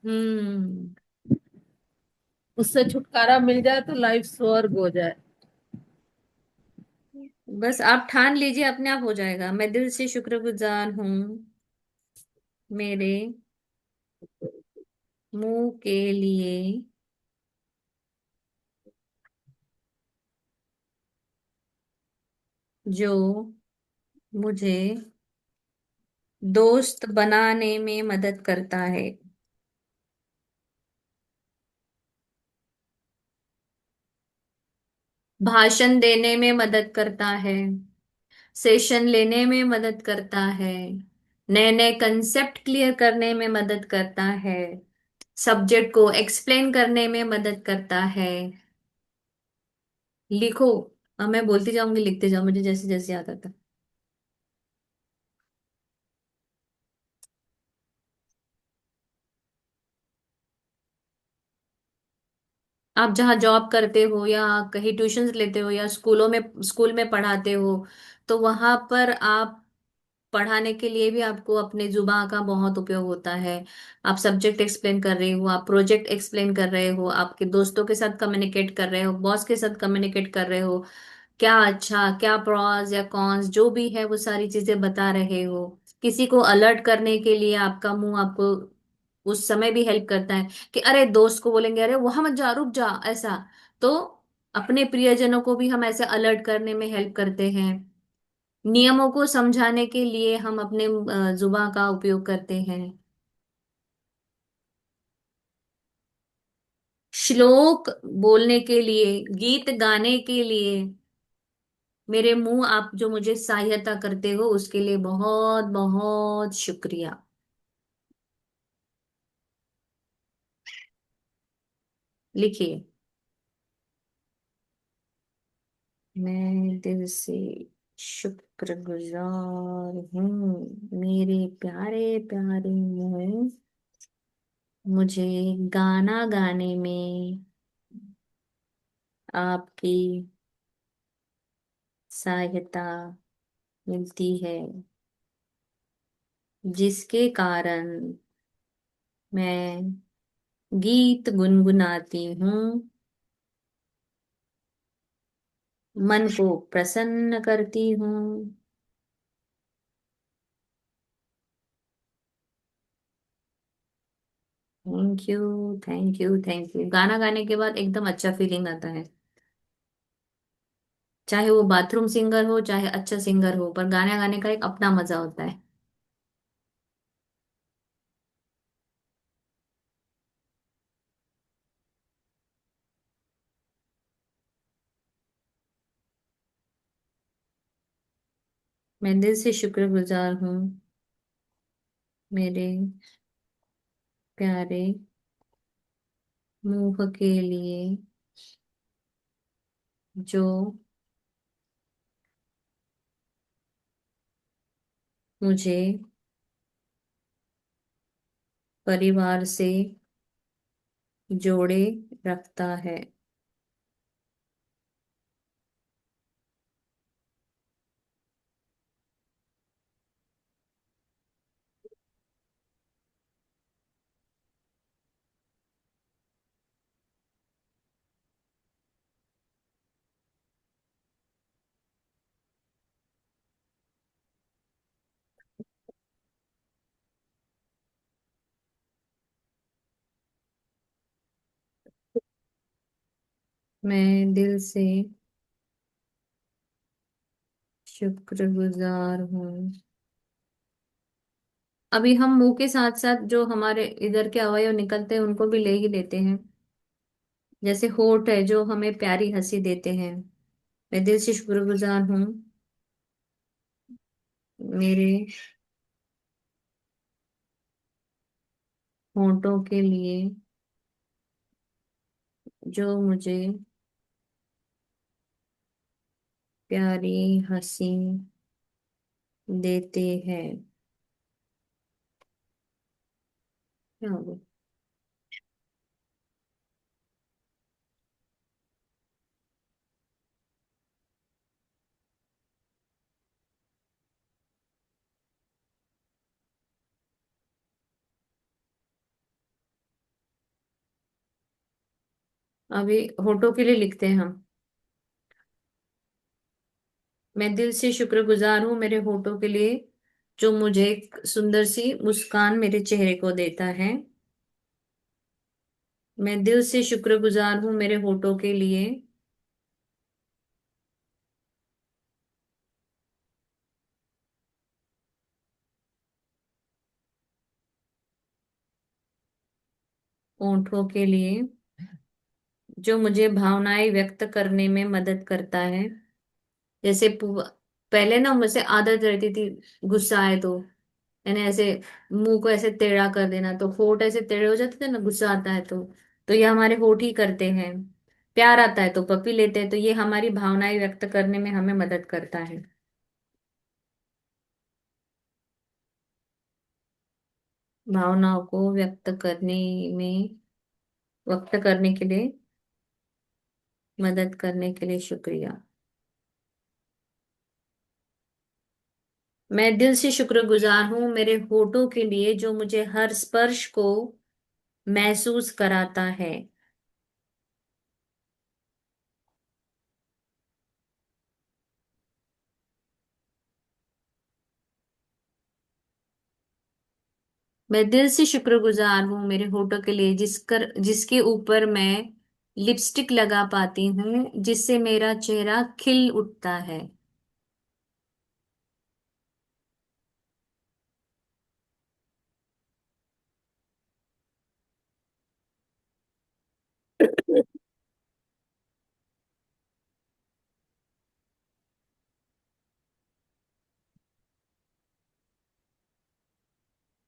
हम्म। उससे छुटकारा मिल जाए तो लाइफ स्वर्ग हो जाए। बस आप ठान लीजिए, अपने आप हो जाएगा। मैं दिल से शुक्रगुजार हूँ मेरे मुंह के लिए, जो मुझे दोस्त बनाने में मदद करता है, भाषण देने में मदद करता है, सेशन लेने में मदद करता है, नए नए कंसेप्ट क्लियर करने में मदद करता है, सब्जेक्ट को एक्सप्लेन करने में मदद करता है। लिखो। अब मैं बोलती जाऊंगी, लिखते जाओ, मुझे जैसे जैसे याद आता। आप जहाँ जॉब करते हो या कहीं ट्यूशंस लेते हो या स्कूल में पढ़ाते हो, तो वहां पर आप पढ़ाने के लिए भी आपको अपने जुबान का बहुत उपयोग होता है। आप सब्जेक्ट एक्सप्लेन कर रहे हो, आप प्रोजेक्ट एक्सप्लेन कर रहे हो, आपके दोस्तों के साथ कम्युनिकेट कर रहे हो, बॉस के साथ कम्युनिकेट कर रहे हो, क्या अच्छा क्या प्रॉस या कॉन्स जो भी है वो सारी चीजें बता रहे हो। किसी को अलर्ट करने के लिए आपका मुंह आपको उस समय भी हेल्प करता है, कि अरे दोस्त को बोलेंगे अरे वहां मत जा, रुक जा, ऐसा। तो अपने प्रियजनों को भी हम ऐसे अलर्ट करने में हेल्प करते हैं। नियमों को समझाने के लिए हम अपने जुबान का उपयोग करते हैं। श्लोक बोलने के लिए, गीत गाने के लिए, मेरे मुंह आप जो मुझे सहायता करते हो उसके लिए बहुत बहुत शुक्रिया। लिखिए। मैं दिल से शुक्रगुजार हूँ मेरे प्यारे प्यारे मुंह, मुझे गाना गाने में आपकी सहायता मिलती है, जिसके कारण मैं गीत गुनगुनाती हूँ, मन को प्रसन्न करती हूँ। Thank you, thank you, thank you. गाना गाने के बाद एकदम अच्छा फीलिंग आता है। चाहे वो बाथरूम सिंगर हो चाहे अच्छा सिंगर हो, पर गाना गाने का एक अपना मजा होता है। मैं दिल से शुक्रगुजार हूँ मेरे प्यारे मुंह के लिए, जो मुझे परिवार से जोड़े रखता है। मैं दिल से शुक्रगुजार हूँ। अभी हम मुंह के साथ साथ जो हमारे इधर के अवयव निकलते हैं उनको भी ले ही लेते हैं। जैसे होठ है जो हमें प्यारी हंसी देते हैं। मैं दिल से शुक्रगुजार हूँ मेरे होठों के लिए, जो मुझे प्यारी हंसी देते हैं। क्या हो गया? अभी होठों के लिए लिखते हैं हम। मैं दिल से शुक्रगुजार हूँ मेरे होठों के लिए जो मुझे एक सुंदर सी मुस्कान मेरे चेहरे को देता है। मैं दिल से शुक्रगुजार हूँ मेरे होठों के लिए होठों के लिए जो मुझे भावनाएं व्यक्त करने में मदद करता है। जैसे पहले ना मुझसे आदत रहती थी, गुस्सा आए तो यानी ऐसे मुंह को ऐसे टेढ़ा कर देना, तो होठ ऐसे टेढ़े हो जाते थे ना, गुस्सा आता है तो ये हमारे होठ ही करते हैं। प्यार आता है तो पपी लेते हैं, तो ये हमारी भावनाएं व्यक्त करने में हमें मदद करता है। भावनाओं को में व्यक्त करने के लिए मदद करने के लिए शुक्रिया। मैं दिल से शुक्रगुजार हूँ मेरे होठों के लिए जो मुझे हर स्पर्श को महसूस कराता है। मैं दिल से शुक्रगुजार हूँ मेरे होठों के लिए जिसके ऊपर मैं लिपस्टिक लगा पाती हूँ, जिससे मेरा चेहरा खिल उठता है।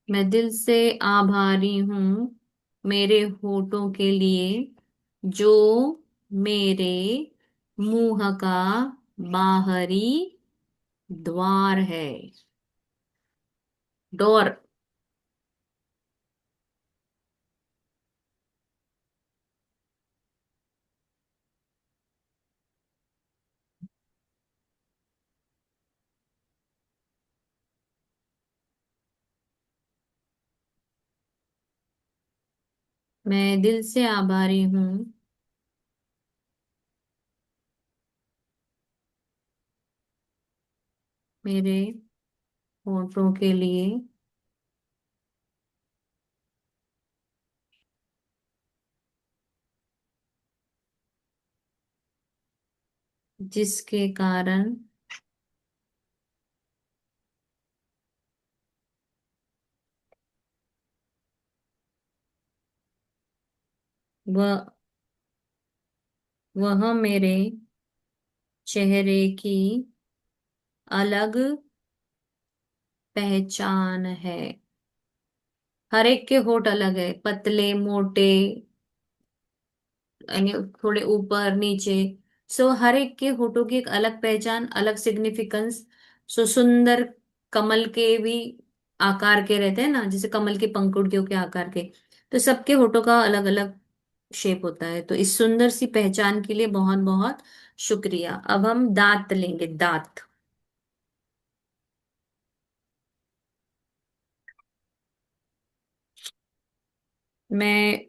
मैं दिल से आभारी हूँ मेरे होठों के लिए जो मेरे मुंह का बाहरी द्वार है। डोर। मैं दिल से आभारी हूँ मेरे होठों के लिए जिसके कारण वह वह मेरे चेहरे की अलग पहचान है। हर एक के होठ अलग है, पतले मोटे यानी थोड़े ऊपर नीचे। सो हर एक के होठों की एक अलग पहचान, अलग सिग्निफिकेंस। सो सुंदर कमल के भी आकार के रहते हैं ना, जैसे कमल के पंखुड़ियों के आकार के। तो सबके होठों का अलग अलग शेप होता है। तो इस सुंदर सी पहचान के लिए बहुत बहुत शुक्रिया। अब हम दांत लेंगे, दांत। मैं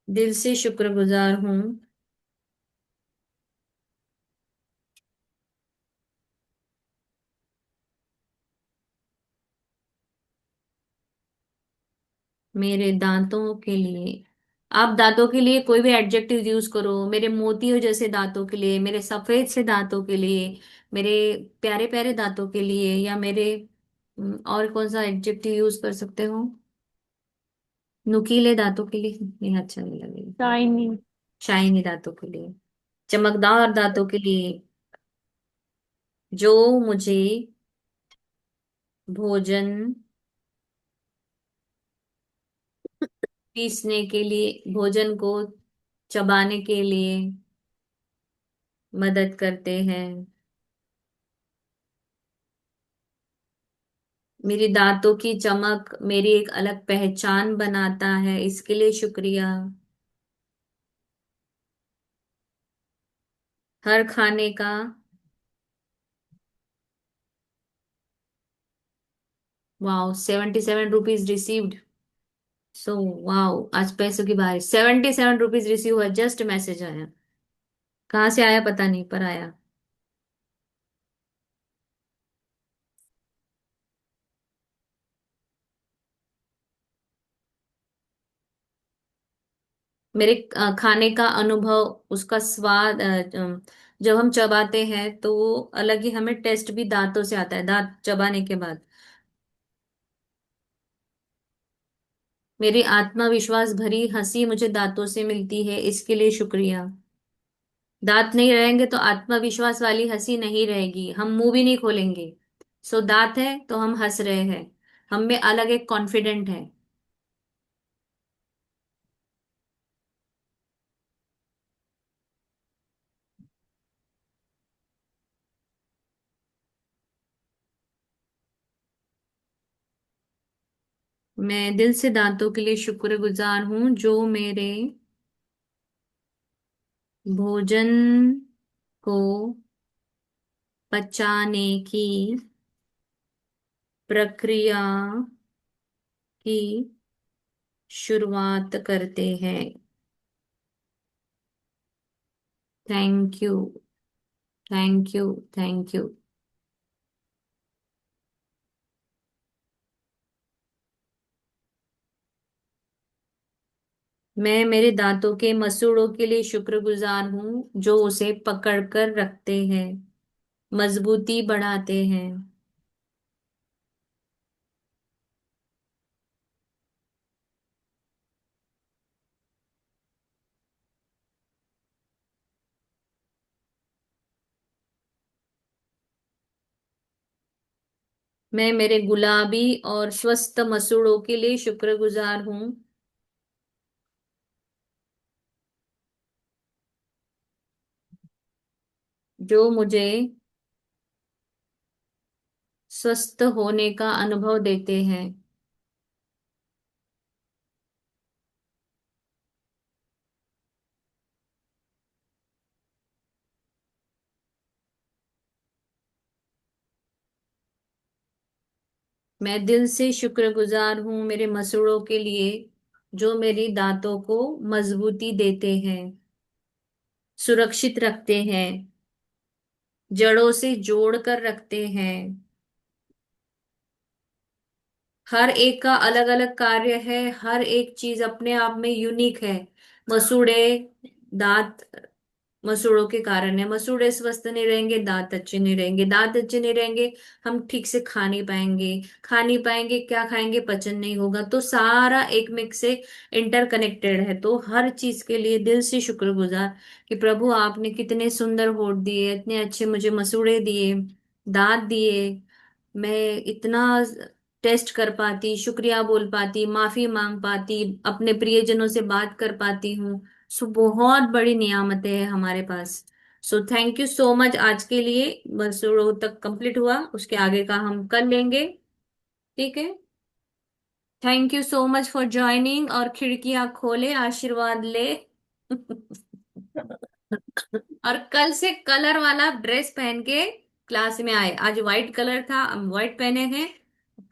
दिल से शुक्रगुजार हूँ मेरे दांतों के लिए। आप दांतों के लिए कोई भी एडजेक्टिव यूज करो। मेरे मोतियों जैसे दांतों के लिए, मेरे सफेद से दांतों के लिए, मेरे प्यारे प्यारे दांतों के लिए, या मेरे और कौन सा एडजेक्टिव यूज कर सकते हो? नुकीले दांतों के लिए नहीं, अच्छा नहीं लगेगा। शाइनी। शाइनी दांतों के लिए, चमकदार दांतों के लिए जो मुझे भोजन पीसने के लिए, भोजन को चबाने के लिए मदद करते हैं। मेरी दांतों की चमक मेरी एक अलग पहचान बनाता है, इसके लिए शुक्रिया। हर खाने का wow, 77 rupees received. So wow, आज पैसों की बारिश। 77 रुपीज रिसीव हुआ, जस्ट मैसेज आया। कहाँ से आया पता नहीं, पर आया। मेरे खाने का अनुभव, उसका स्वाद, जब हम चबाते हैं तो अलग ही हमें टेस्ट भी दांतों से आता है, दांत चबाने के बाद। मेरी आत्मविश्वास भरी हंसी मुझे दांतों से मिलती है, इसके लिए शुक्रिया। दांत नहीं रहेंगे तो आत्मविश्वास वाली हंसी नहीं रहेगी, हम मुंह भी नहीं खोलेंगे। सो दांत है तो हम हंस रहे हैं, हम में अलग एक कॉन्फिडेंट है। मैं दिल से दांतों के लिए शुक्रगुजार हूँ, जो मेरे भोजन को पचाने की प्रक्रिया की शुरुआत करते हैं। Thank you, thank you, thank you. मैं मेरे दांतों के मसूड़ों के लिए शुक्रगुजार हूँ, जो उसे पकड़ कर रखते हैं, मजबूती बढ़ाते हैं। मैं मेरे गुलाबी और स्वस्थ मसूड़ों के लिए शुक्रगुजार हूँ, जो मुझे स्वस्थ होने का अनुभव देते हैं। मैं दिल से शुक्रगुजार हूँ मेरे मसूड़ों के लिए, जो मेरी दांतों को मजबूती देते हैं, सुरक्षित रखते हैं, जड़ों से जोड़ कर रखते हैं। हर एक का अलग अलग कार्य है, हर एक चीज अपने आप में यूनिक है। मसूड़े, दांत मसूड़ों के कारण है। मसूड़े स्वस्थ नहीं रहेंगे, दांत अच्छे नहीं रहेंगे, दांत अच्छे नहीं रहेंगे, हम ठीक से खा नहीं पाएंगे, खा नहीं पाएंगे, क्या खाएंगे, पचन नहीं होगा। तो सारा एक मिक्स से इंटरकनेक्टेड है। तो हर चीज के लिए दिल से शुक्रगुजार कि प्रभु आपने कितने सुंदर होठ दिए, इतने अच्छे मुझे मसूड़े दिए, दांत दिए। मैं इतना टेस्ट कर पाती, शुक्रिया बोल पाती, माफी मांग पाती, अपने प्रियजनों से बात कर पाती हूँ। सो बहुत बड़ी नियामतें हैं हमारे पास। So thank you so much. आज के लिए बस शुरू तक कंप्लीट हुआ, उसके आगे का हम कर लेंगे। ठीक है। Thank you so much for joining, और खिड़कियां खोले, आशीर्वाद ले। और कल से कलर वाला ड्रेस पहन के क्लास में आए। आज व्हाइट कलर था, हम व्हाइट पहने हैं।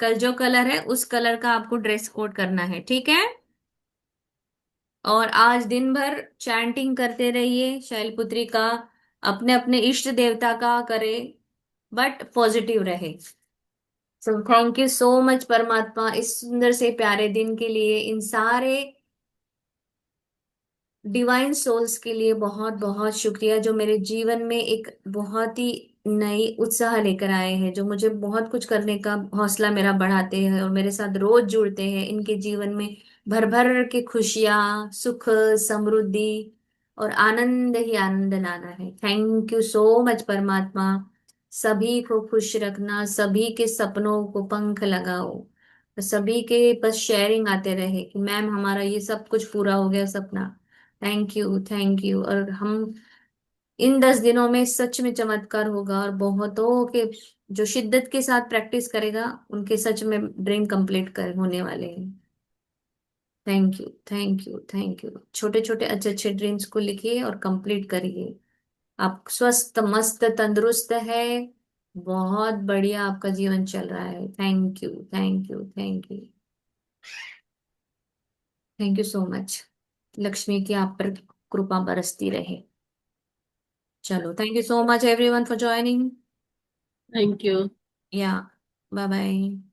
कल जो कलर है उस कलर का आपको ड्रेस कोड करना है, ठीक है। और आज दिन भर चैंटिंग करते रहिए शैलपुत्री का, अपने अपने इष्ट देवता का करे, बट पॉजिटिव रहे। सो थैंक यू सो मच परमात्मा, इस सुंदर से प्यारे दिन के लिए, इन सारे डिवाइन सोल्स के लिए बहुत बहुत शुक्रिया, जो मेरे जीवन में एक बहुत ही नई उत्साह लेकर आए हैं, जो मुझे बहुत कुछ करने का हौसला मेरा बढ़ाते हैं और मेरे साथ रोज जुड़ते हैं। इनके जीवन में भर भर के खुशियाँ, सुख, समृद्धि और आनंद ही आनंद लाना है। थैंक यू सो मच परमात्मा। सभी को खुश रखना, सभी के सपनों को पंख लगाओ, सभी के बस शेयरिंग आते रहे कि मैम हमारा ये सब कुछ पूरा हो गया सपना। Thank you, thank you. और हम इन 10 दिनों में सच में चमत्कार होगा, और बहुतों के जो शिद्दत के साथ प्रैक्टिस करेगा उनके सच में ड्रीम कंप्लीट कर होने वाले हैं। Thank you, thank you, thank you. छोटे छोटे अच्छे अच्छे ड्रीम्स को लिखिए और कंप्लीट करिए। आप स्वस्थ मस्त तंदुरुस्त है, बहुत बढ़िया आपका जीवन चल रहा है। Thank you, thank you, thank you. Thank you so much. Lakshmi की आप पर कृपा बरसती रहे। चलो, thank you so much everyone for joining. Thank you. या, बाय बाय।